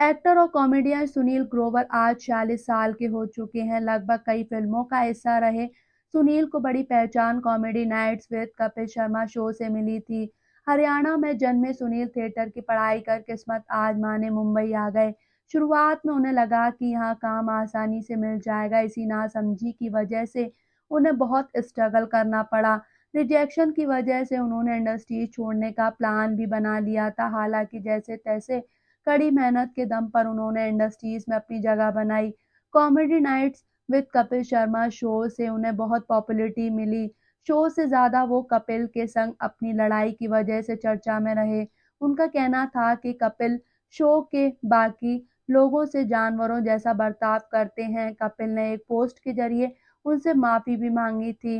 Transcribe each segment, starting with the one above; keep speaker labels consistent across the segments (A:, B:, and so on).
A: Actor और comedian Sunil Grover आज 46 साल के हो चुके हैं। लगभग कई फिल्मों का हिस्सा रहे सुनील को बड़ी पहचान comedy nights with Kapil Sharma show से मिली थी। हरियाणा में जन्मे सुनील थिएटर की पढ़ाई कर किस्मत आजमाने मुंबई आ गए। शुरुआत में उन्हें लगा कि यहाँ काम आसानी से मिल जाएगा। इसी नासमझी की वजह से उन्हें बहुत स्ट्रगल करना पड़ा। रिजेक्शन की वजह से उन्होंने इंडस्ट्री छोड़ने का प्लान भी बना लिया था। हालांकि जैसे तैसे कड़ी मेहनत के दम पर उन्होंने इंडस्ट्रीज में अपनी जगह बनाई। Comedy nights with Kapil Sharma show से उन्हें बहुत पॉपुलैरिटी मिली। शो से ज़्यादा वो कपिल के संग अपनी लड़ाई की वजह से चर्चा में रहे। उनका कहना था कि कपिल शो के बाकी लोगों से जानवरों जैसा बर्ताव करते हैं। कपिल ने एक पोस्ट के जरिए उनसे माफ़ी भी मांगी थी।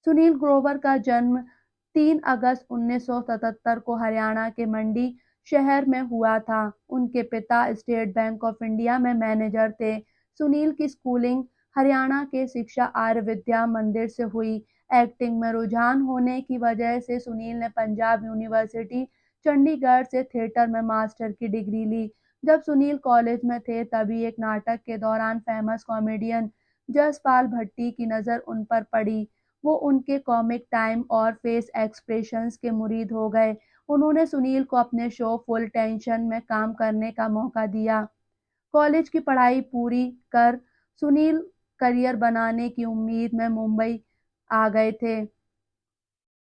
A: सुनील ग्रोवर का जन्म 3 अगस्त 1977 को हरियाणा के मंडी शहर में हुआ था। उनके पिता स्टेट बैंक ऑफ इंडिया में मैनेजर थे। सुनील की स्कूलिंग हरियाणा के शिक्षा आर्य विद्या मंदिर से हुई। एक्टिंग में रुझान होने की वजह से सुनील ने पंजाब यूनिवर्सिटी चंडीगढ़ से थिएटर में मास्टर की डिग्री ली। जब सुनील कॉलेज में थे तभी एक नाटक के दौरान फेमस कॉमेडियन जसपाल भट्टी की नज़र उन पर पड़ी। वो उनके कॉमिक टाइम और फेस एक्सप्रेशंस के मुरीद हो गए। उन्होंने सुनील को अपने शो फुल टेंशन में काम करने का मौका दिया। कॉलेज की पढ़ाई पूरी कर सुनील करियर बनाने की उम्मीद में मुंबई आ गए थे,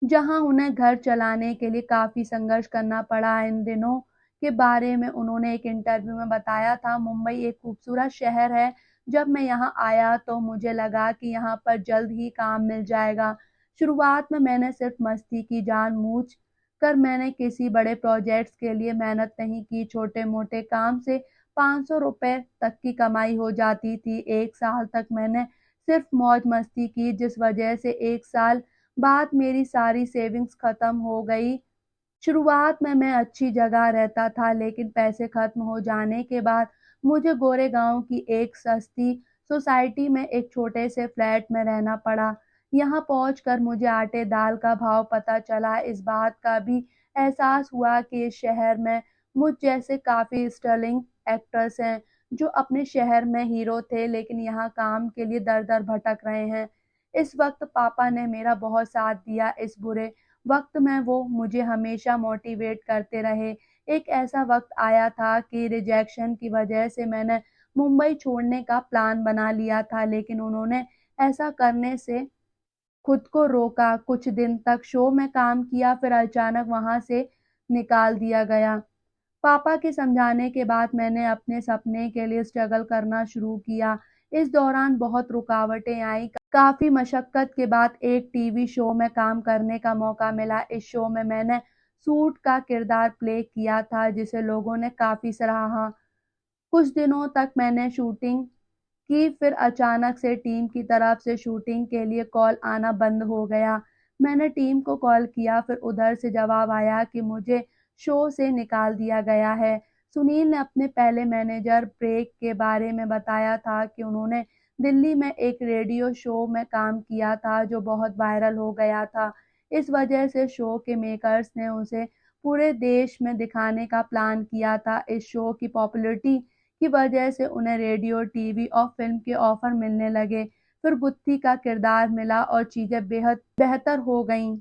A: जहां उन्हें घर चलाने के लिए काफ़ी संघर्ष करना पड़ा। इन दिनों के बारे में उन्होंने एक इंटरव्यू में बताया था, मुंबई एक खूबसूरत शहर है। जब मैं यहाँ आया तो मुझे लगा कि यहाँ पर जल्द ही काम मिल जाएगा। शुरुआत में मैंने सिर्फ मस्ती की, जानबूझ कर मैंने किसी बड़े प्रोजेक्ट्स के लिए मेहनत नहीं की। छोटे-मोटे काम से 500 रुपए तक की कमाई हो जाती थी। 1 साल तक मैंने सिर्फ मौज-मस्ती की, जिस वजह से 1 साल बाद मेरी सारी सेविंग्स खत्म हो गई। शुरुआत में मैं अच्छी जगह रहता था, लेकिन पैसे खत्म हो जाने के बाद मुझे गोरेगांव की एक सस्ती सोसाइटी में एक छोटे से फ्लैट में रहना पड़ा। यहाँ पहुंचकर मुझे आटे दाल का भाव पता चला। इस बात का भी एहसास हुआ कि इस शहर में मुझ जैसे काफ़ी स्टर्लिंग एक्टर्स हैं, जो अपने शहर में हीरो थे लेकिन यहाँ काम के लिए दर-दर भटक रहे हैं। इस वक्त पापा ने मेरा बहुत साथ दिया। इस बुरे वक्त में वो मुझे हमेशा मोटिवेट करते रहे। एक ऐसा वक्त आया था कि रिजेक्शन की वजह से मैंने मुंबई छोड़ने का प्लान बना लिया था, लेकिन उन्होंने ऐसा करने से खुद को रोका। कुछ दिन तक शो में काम किया, फिर अचानक वहाँ से निकाल दिया गया। पापा के समझाने के बाद मैंने अपने सपने के लिए स्ट्रगल करना शुरू किया। इस दौरान बहुत रुकावटें आईं। काफ़ी मशक्कत के बाद एक टीवी शो में काम करने का मौका मिला। इस शो में मैंने सूट का किरदार प्ले किया था, जिसे लोगों ने काफ़ी सराहा। कुछ दिनों तक मैंने शूटिंग की, फिर अचानक से टीम की तरफ से शूटिंग के लिए कॉल आना बंद हो गया। मैंने टीम को कॉल किया, फिर उधर से जवाब आया कि मुझे शो से निकाल दिया गया है। सुनील ने अपने पहले मैनेजर ब्रेक के बारे में बताया था कि उन्होंने दिल्ली में एक रेडियो शो में काम किया था जो बहुत वायरल हो गया था। इस वजह से शो के मेकर्स ने उसे पूरे देश में दिखाने का प्लान किया था। इस शो की पॉपुलैरिटी की वजह से उन्हें रेडियो, टीवी और फिल्म के ऑफर मिलने लगे। फिर गुत्थी का किरदार मिला और चीजें बेहद बेहतर हो गईं।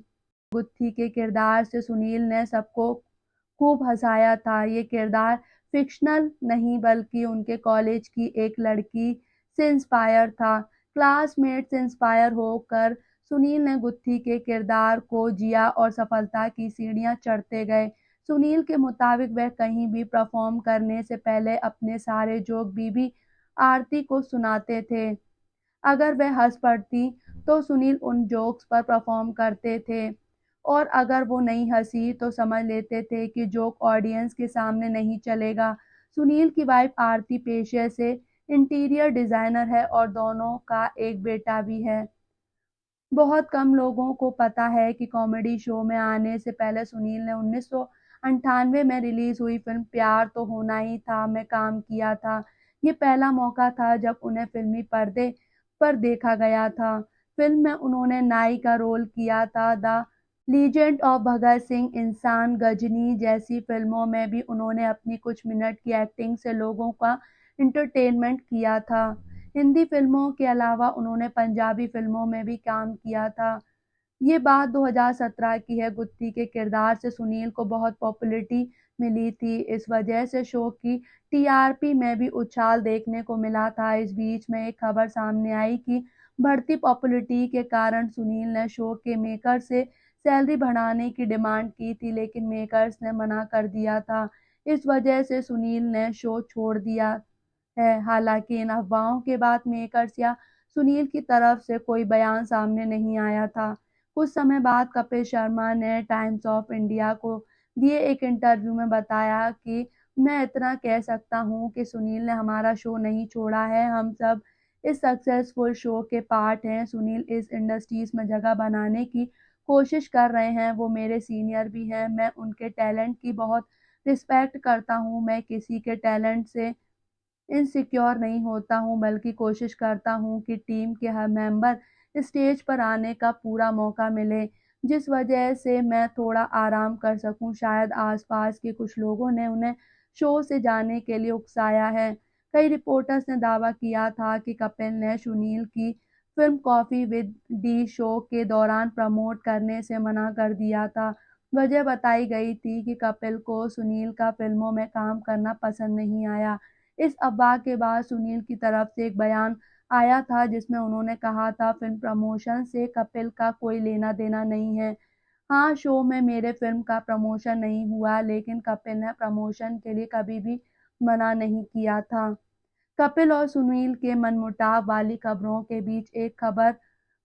A: गुत्थी के किरदार से सुनील ने सबको खूब हँसाया था। ये किरदार फ़िक्शनल नहीं बल्कि उनके कॉलेज की एक लड़की से इंस्पायर था। क्लासमेट से इंस्पायर होकर सुनील ने गुत्थी के किरदार को जिया और सफलता की सीढ़ियाँ चढ़ते गए। सुनील के मुताबिक वह कहीं भी परफ़ॉर्म करने से पहले अपने सारे जोक बीबी आरती को सुनाते थे। अगर वह हँस पड़ती तो सुनील उन जोक्स पर परफ़ॉर्म करते थे, और अगर वो नहीं हँसी तो समझ लेते थे कि जोक ऑडियंस के सामने नहीं चलेगा। सुनील की वाइफ आरती पेशे से इंटीरियर डिज़ाइनर है और दोनों का एक बेटा भी है। बहुत कम लोगों को पता है कि कॉमेडी शो में आने से पहले सुनील ने 1998 में रिलीज हुई फिल्म प्यार तो होना ही था में काम किया था। ये पहला मौका था जब उन्हें फिल्मी पर्दे पर देखा गया था। फिल्म में उन्होंने नाई का रोल किया था। The legend of Bhagat Singh, इंसान, गजनी जैसी फिल्मों में भी उन्होंने अपनी कुछ मिनट की एक्टिंग से लोगों का एंटरटेनमेंट किया था। हिंदी फिल्मों के अलावा उन्होंने पंजाबी फिल्मों में भी काम किया था। ये बात 2017 की है। गुत्ती के किरदार से सुनील को बहुत पॉपुलैरिटी मिली थी। इस वजह से शो की टीआरपी में भी उछाल देखने को मिला था। इस बीच में एक खबर सामने आई कि बढ़ती पॉपुलैरिटी के कारण सुनील ने शो के मेकर से सैलरी बढ़ाने की डिमांड की थी, लेकिन मेकर्स ने मना कर दिया था। इस वजह से सुनील ने शो छोड़ दिया है। हालांकि इन अफवाहों के बाद मेकर्स या सुनील की तरफ से कोई बयान सामने नहीं आया था। कुछ समय बाद कपिल शर्मा ने टाइम्स ऑफ इंडिया को दिए एक इंटरव्यू में बताया कि मैं इतना कह सकता हूं कि सुनील ने हमारा शो नहीं छोड़ा है। हम सब इस सक्सेसफुल शो के पार्ट हैं। सुनील इस इंडस्ट्रीज में जगह बनाने की कोशिश कर रहे हैं। वो मेरे सीनियर भी हैं। मैं उनके टैलेंट की बहुत रिस्पेक्ट करता हूं। मैं किसी के टैलेंट से इनसिक्योर नहीं होता हूँ, बल्कि कोशिश करता हूँ कि टीम के हर मेंबर स्टेज पर आने का पूरा मौका मिले, जिस वजह से मैं थोड़ा आराम कर सकूँ। शायद आसपास के कुछ लोगों ने उन्हें शो से जाने के लिए उकसाया है। कई रिपोर्टर्स ने दावा किया था कि कपिल ने सुनील की film coffee with D show के दौरान प्रमोट करने से मना कर दिया था। वजह बताई गई थी कि कपिल को सुनील का फिल्मों में काम करना पसंद नहीं आया। इस अफवाह के बाद सुनील की तरफ से एक बयान आया था, जिसमें उन्होंने कहा था, फिल्म प्रमोशन से कपिल का कोई लेना देना नहीं है। हाँ, शो में मेरे फिल्म का प्रमोशन नहीं हुआ, लेकिन कपिल ने प्रमोशन के लिए कभी भी मना नहीं किया था। कपिल और सुनील के मनमुटाव वाली खबरों के बीच एक खबर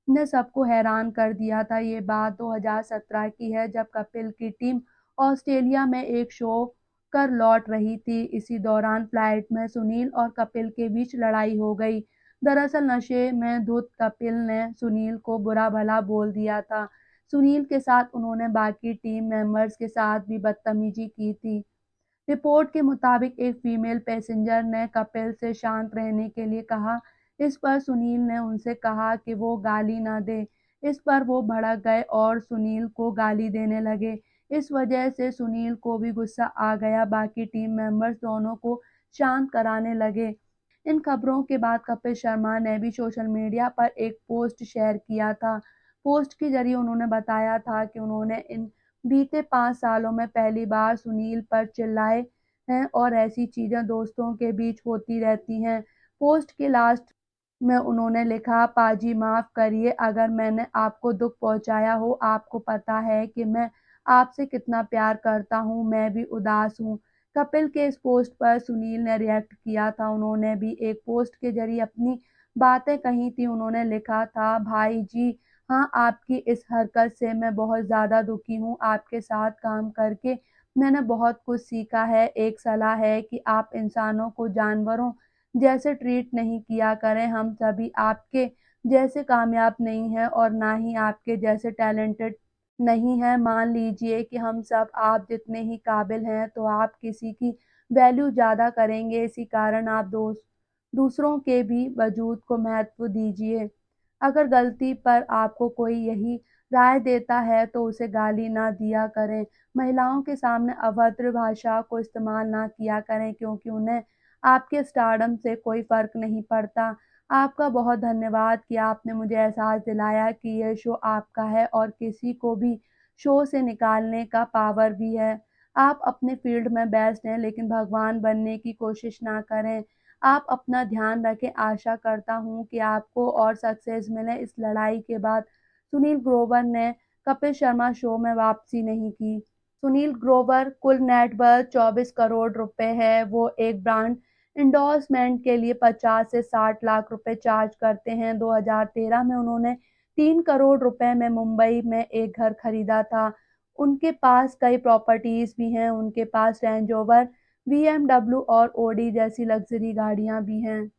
A: ने सबको हैरान कर दिया था। ये बात 2017 की है, जब कपिल की टीम ऑस्ट्रेलिया में एक शो कर लौट रही थी। इसी दौरान फ्लाइट में सुनील और कपिल के बीच लड़ाई हो गई। दरअसल नशे में धुत कपिल ने सुनील को बुरा भला बोल दिया था। सुनील के साथ उन्होंने बाकी टीम मेंबर्स के साथ भी बदतमीजी की थी। रिपोर्ट के मुताबिक एक फीमेल पैसेंजर ने कपिल से शांत रहने के लिए कहा। इस पर सुनील ने उनसे कहा कि वो गाली न दे। इस पर वो भड़क गए और सुनील को गाली देने लगे। इस वजह से सुनील को भी गुस्सा आ गया। बाकी टीम मेंबर्स दोनों को शांत कराने लगे। इन खबरों के बाद कपिल शर्मा ने भी सोशल मीडिया पर एक पोस्ट शेयर किया था। पोस्ट के जरिए उन्होंने बताया था कि उन्होंने इन बीते 5 सालों में पहली बार सुनील पर चिल्लाए हैं और ऐसी चीजें दोस्तों के बीच होती रहती हैं। पोस्ट के लास्ट में उन्होंने लिखा, पाजी माफ करिए अगर मैंने आपको दुख पहुंचाया हो। आपको पता है कि मैं आपसे कितना प्यार करता हूं। मैं भी उदास हूं। कपिल के इस पोस्ट पर सुनील ने रिएक्ट किया था। उन्होंने भी एक पोस्ट के जरिए अपनी बातें कही थी। उन्होंने लिखा था, भाई जी हाँ, आपकी इस हरकत से मैं बहुत ज़्यादा दुखी हूँ। आपके साथ काम करके मैंने बहुत कुछ सीखा है। एक सलाह है कि आप इंसानों को जानवरों जैसे ट्रीट नहीं किया करें। हम सभी आपके जैसे कामयाब नहीं हैं और ना ही आपके जैसे टैलेंटेड नहीं हैं। मान लीजिए कि हम सब आप जितने ही काबिल हैं, तो आप किसी की वैल्यू ज़्यादा करेंगे। इसी कारण आप दूसरों के भी वजूद को महत्व दीजिए। अगर गलती पर आपको कोई यही राय देता है तो उसे गाली ना दिया करें। महिलाओं के सामने अभद्र भाषा को इस्तेमाल ना किया करें, क्योंकि उन्हें आपके स्टारडम से कोई फ़र्क नहीं पड़ता। आपका बहुत धन्यवाद कि आपने मुझे एहसास दिलाया कि ये शो आपका है और किसी को भी शो से निकालने का पावर भी है। आप अपने फ़ील्ड में बेस्ट हैं, लेकिन भगवान बनने की कोशिश ना करें। आप अपना ध्यान रखें। आशा करता हूँ कि आपको और सक्सेस मिले। इस लड़ाई के बाद सुनील ग्रोवर ने कपिल शर्मा शो में वापसी नहीं की। सुनील ग्रोवर कुल नेटवर्थ 24 करोड़ रुपए है। वो एक ब्रांड इंडोर्समेंट के लिए 50 से 60 लाख रुपए चार्ज करते हैं। 2013 में उन्होंने 3 करोड़ रुपए में मुंबई में एक घर खरीदा था। उनके पास कई प्रॉपर्टीज भी हैं। उनके पास रेंज रोवर, बीएमडब्ल्यू और ऑडी जैसी लग्जरी गाड़ियां भी हैं।